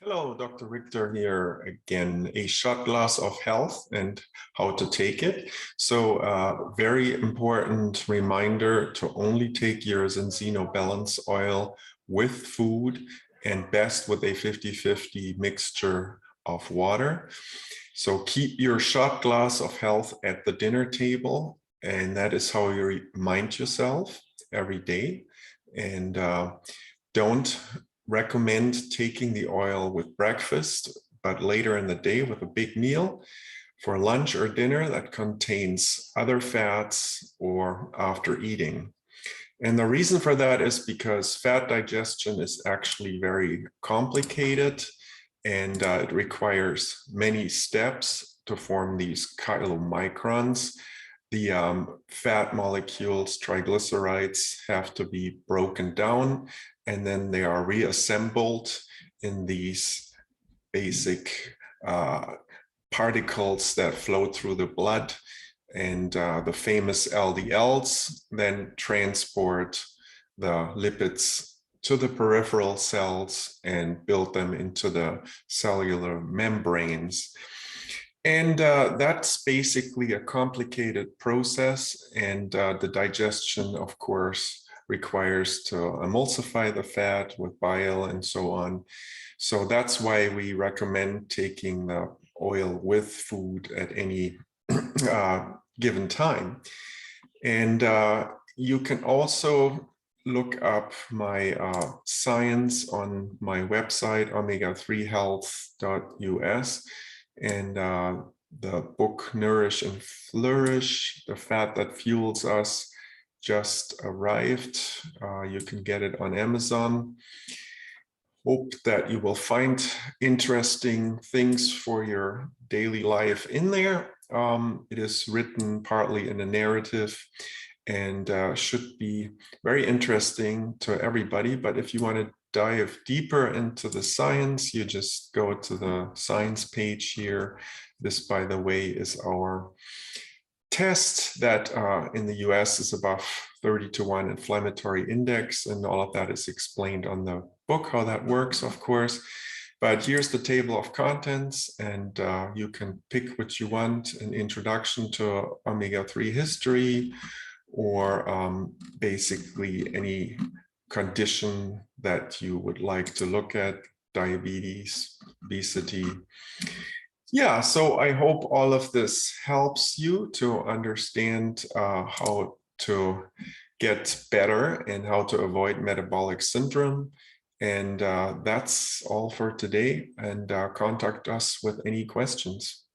Hello, Dr. Richter here again. A shot glass of health and how to take it. So, very important reminder to only take your Enzino balance oil with food and best with a 50-50 mixture of water. So keep your shot glass of health at the dinner table, and that is how you remind yourself every day. And don't recommend taking the oil with breakfast, but later in the day with a big meal for lunch or dinner that contains other fats or after eating. And the reason for that is because fat digestion is actually very complicated and it requires many steps to form these chylomicrons. The fat molecules, triglycerides, have to be broken down and then they are reassembled in these basic particles that flow through the blood. And the famous LDLs then transport the lipids to the peripheral cells and build them into the cellular membranes. And that's basically a complicated process. And the digestion, of course, requires to emulsify the fat with bile and so on. So that's why we recommend taking the oil with food at any given time. And you can also look up my science on my website, omega3health.us, and the book Nourish and Flourish, The Fat That Fuels Us, just arrived. You can get it on Amazon. Hope that you will find interesting things for your daily life in there. It is written partly in a narrative and should be very interesting to everybody. But if you want to dive deeper into the science, you just go to the science page here. This, by the way, is our test that in the US is above 30-to-1 inflammatory index, and all of that is explained on the book, how that works, of course. But here's the table of contents, and you can pick what you want: an introduction to omega-3 history, or basically any condition that you would like to look at, diabetes, obesity. Yeah, so I hope all of this helps you to understand how to get better and how to avoid metabolic syndrome. And that's all for today. And contact us with any questions.